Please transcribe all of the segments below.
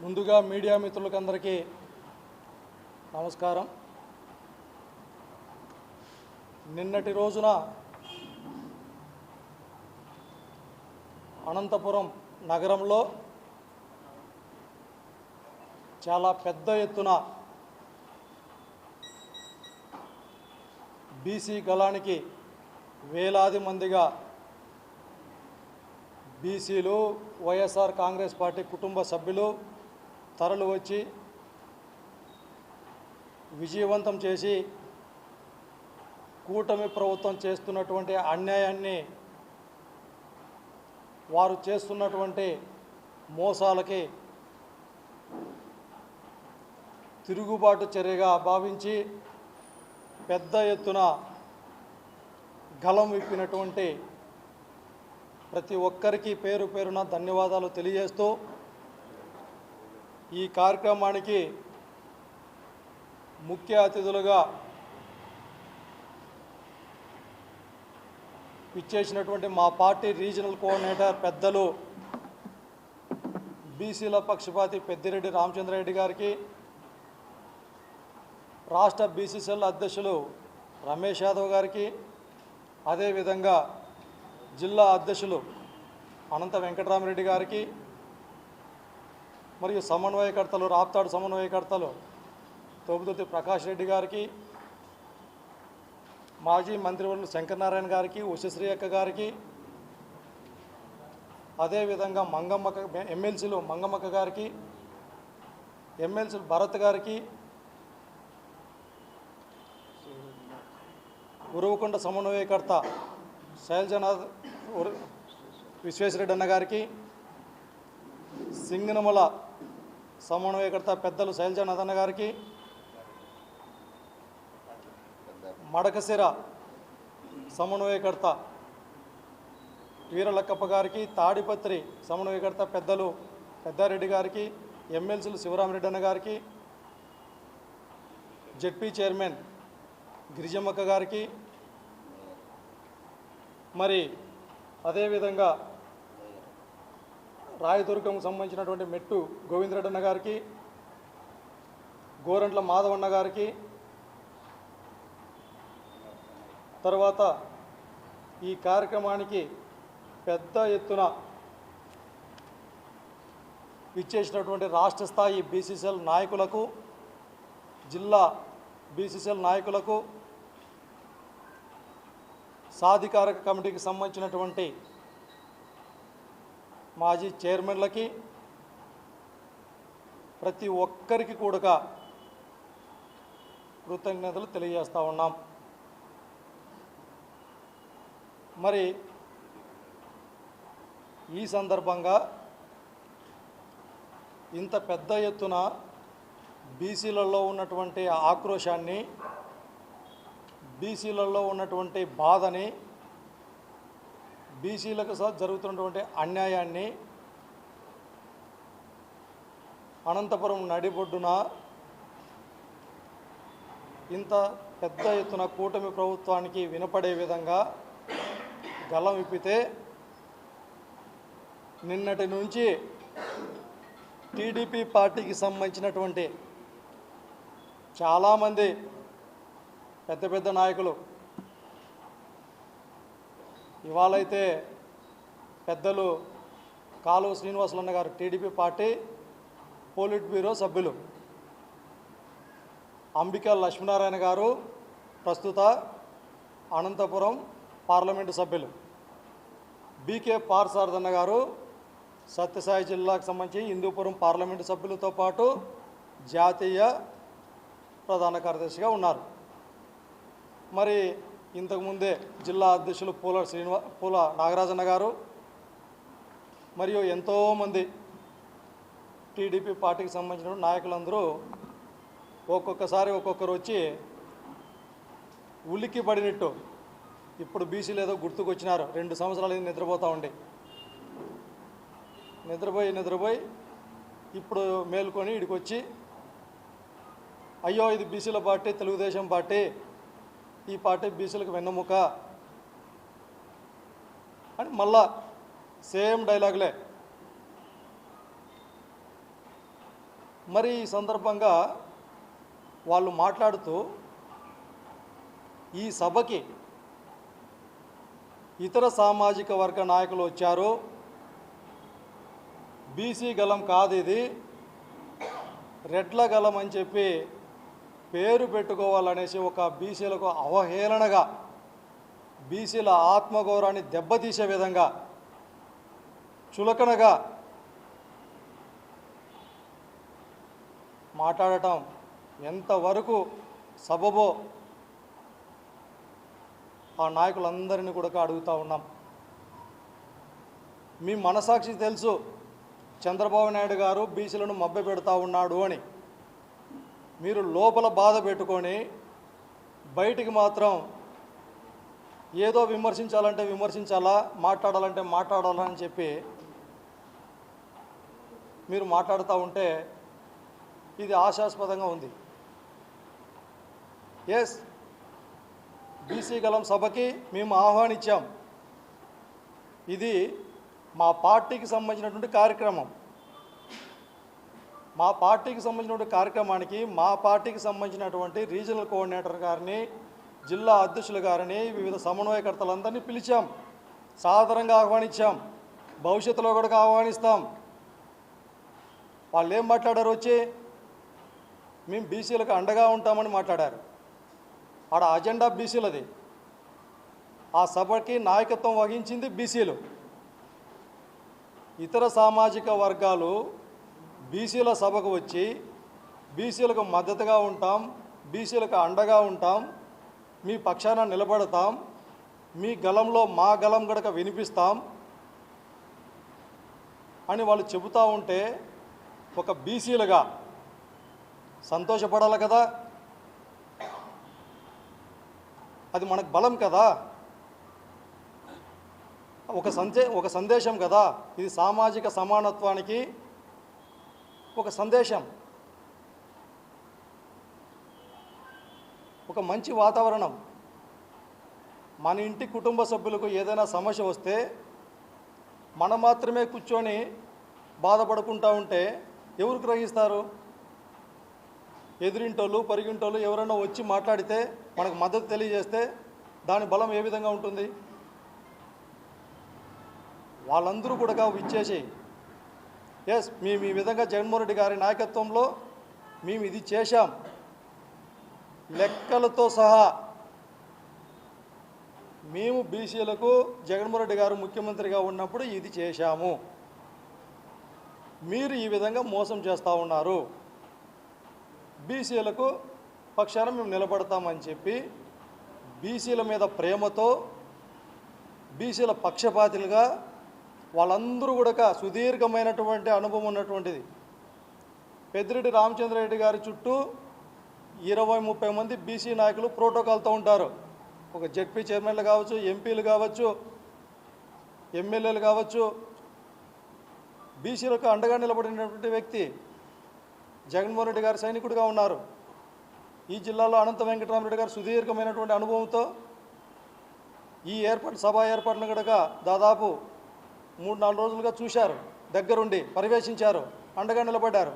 ముందుగా మీడియా మిత్రులకందరికీ నమస్కారం. నిన్నటి రోజున అనంతపురం నగరంలో చాలా పెద్ద ఎత్తున బీసీ గళానికి వేలాది మందిగా బీసీలు, వైఎస్ఆర్ కాంగ్రెస్ పార్టీ కుటుంబ సభ్యులు తరలి వచ్చి విజయవంతం చేసి కూటమి ప్రభుత్వం చేస్తున్నటువంటి అన్యాయాన్ని, వారు చేస్తున్నటువంటి మోసాలకి తిరుగుబాటు చర్యగా భావించి పెద్ద ఎత్తున గళం విప్పినటువంటి ప్రతి ఒక్కరికి పేరు పేరున ధన్యవాదాలు తెలియజేస్తూ ఈ కార్యక్రమానికి ముఖ్య అతిథులుగా ఇచ్చేసినటువంటి మా పార్టీ రీజనల్ కోఆర్డినేటర్ పెద్దలు బీసీల పక్షపాతి పెద్దిరెడ్డి రామచంద్రారెడ్డి గారికి, రాష్ట్ర బీసీసీఎల్ అధ్యక్షులు రమేష్ యాదవ్ గారికి, అదేవిధంగా జిల్లా అధ్యక్షులు అనంత వెంకటరామరెడ్డి గారికి, మరియు సమన్వయకర్తలు రాప్తాడు సమన్వయకర్తలు తోపుదుర్తి ప్రకాష్ రెడ్డి గారికి, మాజీ మంత్రివర్యులు శంకరనారాయణ గారికి, ఉషశ్రీ అక్క గారికి, అదేవిధంగా మంగమ్మక్క ఎమ్మెల్సీలు మంగమ్మక్క గారికి, ఎమ్మెల్సీలు భరత్ గారికి, ఉరువకొండ సమన్వయకర్త శైలజనాథ్ విశ్వేశ్వరరెడ్డి అన్న గారికి, సింగనమల సమన్వయకర్త పెద్దలు శైలజనాథ్ అన్న గారికి, మడకశిర సమన్వయకర్త వీరలక్కప్ప గారికి, తాడిపత్రి సమన్వయకర్త పెద్దలు పెద్దారెడ్డి గారికి, ఎమ్మెల్సీలు శివరామరెడ్డి అన్న గారికి, జెడ్పీ చైర్మన్ గిరిజమ్మక్క గారికి, మరి అదేవిధంగా రాయదుర్గంకు సంబంధించినటువంటి మెట్టు గోవిందరెడ్డి అన్న గారికి, గోరంట్ల మాధవన్న గారికి, తర్వాత ఈ కార్యక్రమానికి పెద్ద ఎత్తున ఇచ్చేసినటువంటి రాష్ట్ర స్థాయి బీసీసీఎల్ నాయకులకు, జిల్లా బీసీసీఎల్ నాయకులకు, సాధికారక కమిటీకి సంబంధించినటువంటి మాజీ చైర్మన్లకి, ప్రతి ఒక్కరికి కూడా కృతజ్ఞతలు తెలియజేస్తూ ఉన్నాం. మరి ఈ సందర్భంగా ఇంత పెద్ద ఎత్తున బీసీలలో ఉన్నటువంటి ఆక్రోశాన్ని, బీసీలలో ఉన్నటువంటి బాధని, బీసీలకు జరుగుతున్నటువంటి అన్యాయాన్ని అనంతపురం నడిబొడ్డున ఇంత పెద్ద ఎత్తున కూటమి ప్రభుత్వానికి వినపడే విధంగా గళం విప్పితే, నిన్నటి నుంచి టీడీపీ పార్టీకి సంబంధించినటువంటి చాలామంది పెద్ద పెద్ద నాయకులు, ఇవాళైతే పెద్దలు కాలువ శ్రీనివాసులన్న గారు టీడీపీ పార్టీ పోలిట్ బ్యూరో సభ్యులు, అంబికా లక్ష్మీనారాయణ గారు ప్రస్తుత అనంతపురం పార్లమెంటు సభ్యులు, బీకే పార్సారథన్న గారు సత్యసాయి జిల్లాకు సంబంధించి హిందూపురం పార్లమెంటు సభ్యులతో పాటు జాతీయ ప్రధాన కార్యదర్శిగా ఉన్నారు. మరి ఇంతకుముందే జిల్లా అధ్యక్షులు పూల నాగరాజన్న గారు మరియు ఎంతోమంది టీడీపీ పార్టీకి సంబంధించిన నాయకులందరూ ఒక్కొక్కసారి ఒక్కొక్కరు వచ్చి ఉలిక్కి పడినట్టు ఇప్పుడు బీసీలు ఏదో గుర్తుకొచ్చినారు. 2 సంవత్సరాలు నిద్రపోతూ ఉండి నిద్రపోయి ఇప్పుడు మేల్కొని ఇక్కడికి వచ్చి, అయ్యో ఇది బీసీల పార్టీ, తెలుగుదేశం పార్టీ, ఈ పార్టీ బీసీలకు వెన్నెముక అని మళ్ళా సేమ్ డైలాగులే. మరి ఈ సందర్భంగా వాళ్ళు మాట్లాడుతూ ఈ సభకి ఇతర సామాజిక వర్గ నాయకులు వచ్చారు, బీసీ గలం కాదు ఇది, రెడ్ల గలం అని చెప్పి పేరు పెట్టుకోవాలనేసి ఒక బీసీలకు అవహేళనగా, బీసీల ఆత్మగౌరవాన్ని దెబ్బతీసే విధంగా, చులకనగా మాట్లాడటం ఎంతవరకు సబబో ఆ నాయకులందరినీ కూడా అడుగుతూ ఉన్నాం. మీ మనసాక్షి తెలుసు చంద్రబాబు నాయుడు గారు బీసీలను మభ్య పెడతా ఉన్నాడు అని. మీరు లోపల బాధ పెట్టుకొని బయటికి మాత్రం ఏదో విమర్శించాలంటే విమర్శించాలా, మాట్లాడాలంటే మాట్లాడాలని చెప్పి మీరు మాట్లాడుతూ ఉంటే ఇది ఆశాస్పదంగా ఉంది. ఎస్, బీసీ గలం సభకి మేము ఆహ్వానించాం. ఇది మా పార్టీకి సంబంధించినటువంటి కార్యక్రమం. మా పార్టీకి సంబంధించినటువంటి కార్యక్రమానికి మా పార్టీకి సంబంధించినటువంటి రీజనల్ కోఆర్డినేటర్ గారిని, జిల్లా అధ్యక్షులు గారిని, వివిధ సమన్వయకర్తలందరినీ పిలిచాం, సాదరంగా ఆహ్వానించాం, భవిష్యత్తులో కూడా ఆహ్వానిస్తాం. వాళ్ళు ఏం మాట్లాడారు? వచ్చి మేము బీసీలకు అండగా ఉంటామని మాట్లాడారు. ఆడ అజెండా బీసీలది. ఆ సభకి నాయకత్వం వహించింది బీసీలు. ఇతర సామాజిక వర్గాలు బీసీల సభకు వచ్చి బీసీలకు మద్దతుగా ఉంటాం, బీసీలకు అండగా ఉంటాం, మీ పక్షాన నిలబడతాం, మీ గలంలో మా గలం గడక వినిపిస్తాం అని వాళ్ళు చెబుతూ ఉంటే ఒక బీసీలుగా సంతోషపడాలి కదా. అది మనకు బలం కదా, ఒక సందేశం కదా. ఇది సామాజిక సమానత్వానికి ఒక సందేశం, ఒక మంచి వాతావరణం. మన ఇంటి కుటుంబ సభ్యులకు ఏదైనా సమస్య వస్తే మనం మాత్రమే కూర్చొని బాధపడుకుంటూ ఉంటే ఎవరు గ్రహిస్తారు? ఎదురింటోళ్ళు, పరిగింటోళ్ళు ఎవరైనా వచ్చి మాట్లాడితే, మనకు మద్దతు తెలియజేస్తే దాని బలం ఏ విధంగా ఉంటుంది? వాళ్ళందరూ కూడా ఇచ్చేసి ఎస్ మేము ఈ విధంగా జగన్మోహన్ రెడ్డి గారి నాయకత్వంలో మేము ఇది చేశాం, లెక్కలతో సహా మేము బీసీలకు జగన్మోహన్ రెడ్డి గారు ముఖ్యమంత్రిగా ఉన్నప్పుడు ఇది చేశాము, మీరు ఈ విధంగా మోసం చేస్తూ ఉన్నారు, బీసీలకు పక్షాన మేము నిలబడతామని చెప్పి బీసీల మీద ప్రేమతో, బీసీల పక్షపాతులుగా వాళ్ళందరూ కూడా సుదీర్ఘమైనటువంటి అనుభవం ఉన్నటువంటిది. పెద్దిరెడ్డి రామచంద్రారెడ్డి గారి చుట్టూ 20-30 మంది బీసీ నాయకులు ప్రోటోకాల్తో ఉంటారు. ఒక జెడ్పీ చైర్మన్లు కావచ్చు, ఎంపీలు కావచ్చు, ఎమ్మెల్యేలు కావచ్చు. బీసీలకు అండగా నిలబడినటువంటి వ్యక్తి జగన్మోహన్ రెడ్డి గారు సైనికుడిగా ఉన్నారు. ఈ జిల్లాలో అనంత వెంకటరామరెడ్డి గారు సుదీర్ఘమైనటువంటి అనుభవంతో ఈ సభా ఏర్పాట్లను కూడా దాదాపు 3-4 రోజులుగా చూశారు, దగ్గరుండి పర్యవేక్షించారు, అండగా నిలబడ్డారు.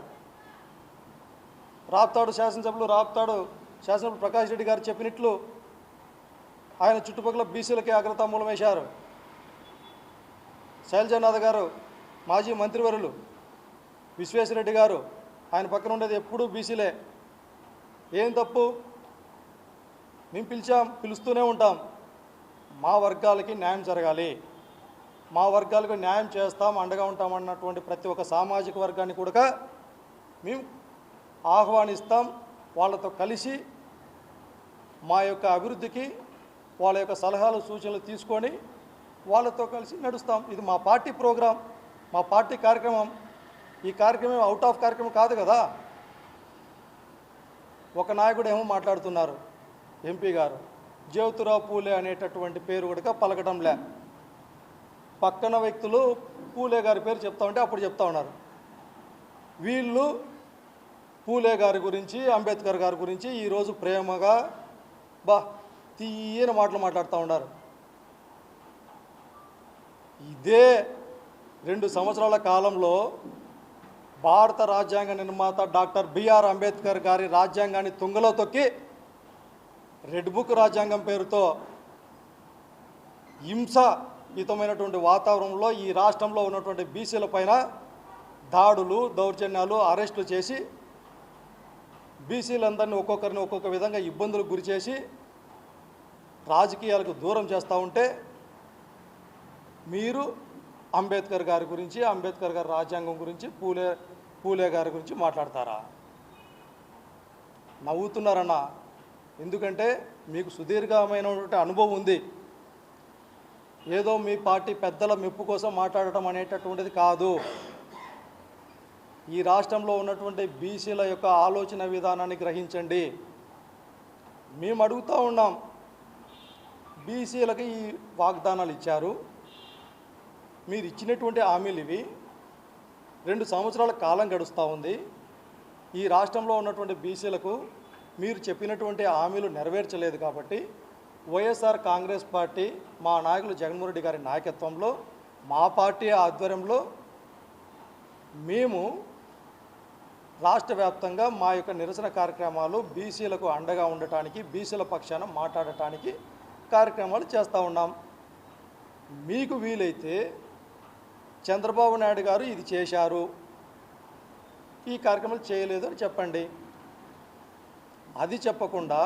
రాప్తాడు శాసనసభ్యులు ప్రకాష్ రెడ్డి గారు చెప్పినట్లు ఆయన చుట్టుపక్కల బీసీలకి అగ్రతాంబూలం వేశారు. శైలజానాథ్ గారు మాజీ మంత్రివర్యులు, విశ్వేశ్వరరెడ్డి గారు ఆయన పక్కన ఉండేది ఎప్పుడూ బీసీలే. ఏం తప్పు? మేము పిలుస్తూనే ఉంటాం. మా వర్గాలకి న్యాయం జరగాలి, మా వర్గాలకు న్యాయం చేస్తాం, అండగా ఉంటామన్నటువంటి ప్రతి ఒక్క సామాజిక వర్గాన్ని కూడా మేము ఆహ్వానిస్తాం. వాళ్ళతో కలిసి మా యొక్క అభివృద్ధికి వాళ్ళ యొక్క సలహాలు సూచనలు తీసుకొని వాళ్ళతో కలిసి నడుస్తాం. ఇది మా పార్టీ ప్రోగ్రాం, మా పార్టీ కార్యక్రమం. ఈ కార్యక్రమం అవుట్ ఆఫ్ కార్యక్రమం కాదు కదా. ఒక నాయకుడు ఏమో మాట్లాడుతున్నారు, ఎంపీ గారు జ్యోతిరావు పూలే అనేటటువంటి పేరు కూడా పలకడంలే. పక్కన వ్యక్తులు పూలే గారి పేరు చెప్తా ఉంటే అప్పుడు చెప్తా ఉన్నారు. వీళ్ళు పూలే గారి గురించి, అంబేద్కర్ గారి గురించి ఈరోజు ప్రేమగా తీయని మాటలు మాట్లాడుతూ ఉన్నారు. ఇదే 2 సంవత్సరాల కాలంలో భారత రాజ్యాంగ నిర్మాత డాక్టర్ బిఆర్ అంబేద్కర్ గారి రాజ్యాంగాన్ని తుంగలో తొక్కి రెడ్ బుక్ రాజ్యాంగం పేరుతో హింసాయుతమైనటువంటి వాతావరణంలో ఈ రాష్ట్రంలో ఉన్నటువంటి బీసీల పైన దాడులు, దౌర్జన్యాలు, అరెస్టులు చేసి బీసీలందరినీ ఒక్కొక్కరిని ఒక్కొక్క విధంగా ఇబ్బందులకు గురి చేసి రాజకీయాలకు దూరం చేస్తూ ఉంటే మీరు అంబేద్కర్ గారి గురించి, అంబేద్కర్ గారి రాజ్యాంగం గురించి, పూలే గారి గురించి మాట్లాడతారా? నవ్వుతున్నారన్న. ఎందుకంటే మీకు సుదీర్ఘమైనటువంటి అనుభవం ఉంది. ఏదో మీ పార్టీ పెద్దల మెప్పు కోసం మాట్లాడటం అనేటటువంటిది కాదు. ఈ రాష్ట్రంలో ఉన్నటువంటి బీసీల యొక్క ఆలోచన విధానాన్ని గ్రహించండి. మేము అడుగుతూ ఉన్నాం, బీసీలకు ఈ వాగ్దానాలు ఇచ్చారు, మీరు ఇచ్చినటువంటి హామీలు ఇవి. 2 సంవత్సరాల కాలం గడుస్తూ ఉంది. ఈ రాష్ట్రంలో ఉన్నటువంటి బీసీలకు మీరు చెప్పినటువంటి హామీలు నెరవేర్చలేదు కాబట్టి వైఎస్ఆర్ కాంగ్రెస్ పార్టీ, మా నాయకులు జగన్మోహన్ రెడ్డి గారి నాయకత్వంలో, మా పార్టీ ఆధ్వర్యంలో మేము రాష్ట్ర వ్యాప్తంగా మా యొక్క నిరసన కార్యక్రమాలు బీసీలకు అండగా ఉండటానికి, బీసీల పక్షాన మాట్లాడటానికి కార్యక్రమాలు చేస్తూ ఉన్నాం. మీకు వీలైతే చంద్రబాబు నాయుడు గారు ఇది చేశారు, ఈ కార్యక్రమాలు చేయలేదు అని చెప్పండి. అది చెప్పకుండా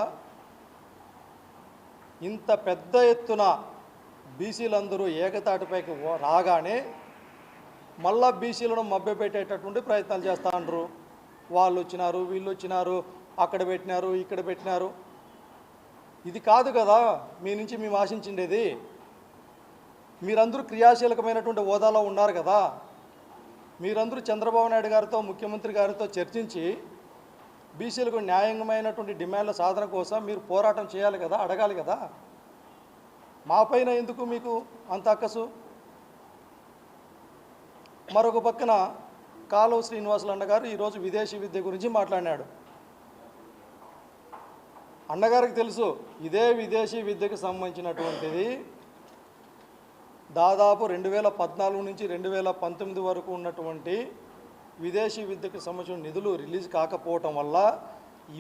ఇంత పెద్ద ఎత్తున బీసీలందరూ ఏకతాటిపైకి రాగానే మళ్ళా బీసీలను మభ్యపెట్టేటటువంటి ప్రయత్నాలు చేస్తూ ఉండరు. వాళ్ళు వచ్చినారు, వీళ్ళు వచ్చినారు, అక్కడ పెట్టినారు, ఇక్కడ పెట్టినారు. ఇది కాదు కదా మీ నుంచి మేము ఆశించిండేది. మీరందరూ క్రియాశీలకమైనటువంటి హోదాలో ఉన్నారు కదా. మీరందరూ చంద్రబాబు నాయుడు గారితో, ముఖ్యమంత్రి గారితో చర్చించి బీసీలకు న్యాయమైనటువంటి డిమాండ్ల సాధన కోసం మీరు పోరాటం చేయాలి కదా, అడగాలి కదా. మా పైన ఎందుకు మీకు అంత అక్కసు? మరొక పక్కన కాలువ శ్రీనివాసులు అన్నగారు ఈరోజు విదేశీ విద్య గురించి మాట్లాడినాడు. అన్నగారికి తెలుసు, ఇదే విదేశీ విద్యకు సంబంధించినటువంటిది దాదాపు 2014 నుంచి 2019 వరకు ఉన్నటువంటి విదేశీ విద్యకు సంబంధించిన నిధులు రిలీజ్ కాకపోవటం వల్ల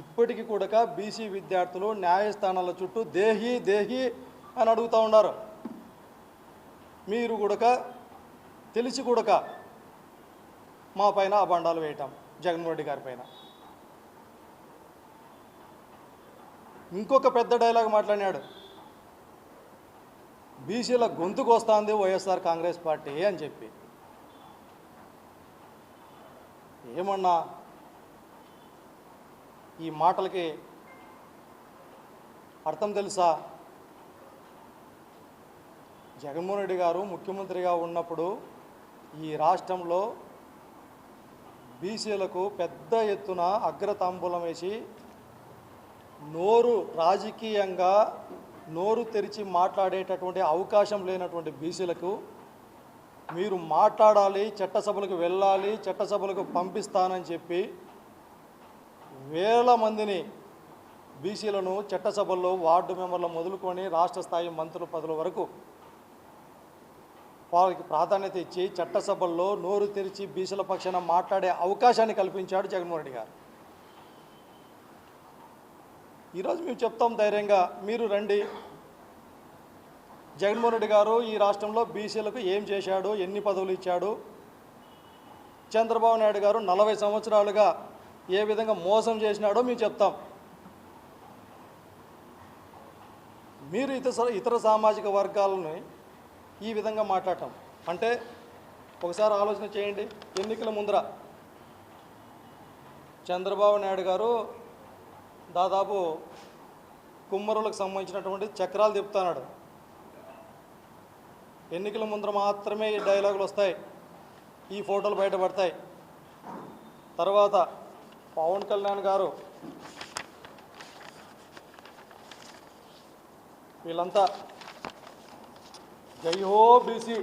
ఇప్పటికీ కూడా బీసీ విద్యార్థులు న్యాయస్థానాల చుట్టూ దేహి దేహి అని అడుగుతూ ఉన్నారు. మీరు కూడా తెలిసి కూడా మా పైన అబండాలు వేయటం, జగన్మోహన్ రెడ్డి గారి పైన. ఇంకొక పెద్ద డైలాగ్ మాట్లాడినాడు, బీసీల గొంతుకు వస్తుంది వైఎస్ఆర్ కాంగ్రెస్ పార్టీ అని చెప్పి. ఏమన్నా ఈ మాటలకి అర్థం తెలుసా? జగన్మోహన్ రెడ్డి గారు ముఖ్యమంత్రిగా ఉన్నప్పుడు ఈ రాష్ట్రంలో బీసీలకు పెద్ద ఎత్తున అగ్రతాంబూలం వేసి రాజకీయంగా నోరు తెరిచి మాట్లాడేటటువంటి అవకాశం లేనటువంటి బీసీలకు మీరు మాట్లాడాలి, చట్టసభలకు వెళ్ళాలి, చట్టసభలకు పంపిస్తానని చెప్పి వేల మందిని బీసీలను చట్టసభల్లో వార్డు మెంబర్లు మొదలుకొని రాష్ట్ర స్థాయి మంత్రుల పదవుల వరకు వారికి ప్రాధాన్యత ఇచ్చి చట్టసభల్లో నోరు తెరిచి బీసీల పక్షాన మాట్లాడే అవకాశాన్ని కల్పించాడు జగన్మోహన్ రెడ్డి గారు. ఈరోజు మేము చెప్తాం ధైర్యంగా, మీరు రండి. జగన్మోహన్ రెడ్డి గారు ఈ రాష్ట్రంలో బీసీలకు ఏం చేశాడు, ఎన్ని పదవులు ఇచ్చాడు, చంద్రబాబు నాయుడు గారు 40 సంవత్సరాలుగా ఏ విధంగా మోసం చేసినాడో మేము చెప్తాం. మీరు ఇతర సామాజిక వర్గాలని ఈ విధంగా మాట్లాడటం అంటే ఒకసారి ఆలోచన చేయండి. ఎన్నికల ముందర చంద్రబాబు నాయుడు గారు దాదాపు కుమ్మరులకు సంబంధించినటువంటి చక్రాలు తిప్పుతున్నాడు. ఎన్నికల ముందర మాత్రమే ఈ డైలాగులు వస్తాయి, ఈ ఫోటోలు బయటపడతాయి. తర్వాత పవన్ కళ్యాణ్ గారు వీళ్ళంతా జై హో బీసీ,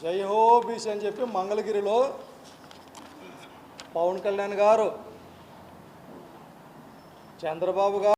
జై హో బీసీ అని చెప్పి మంగళగిరిలో పవన్ కళ్యాణ్ గారు, చంద్రబాబు గారు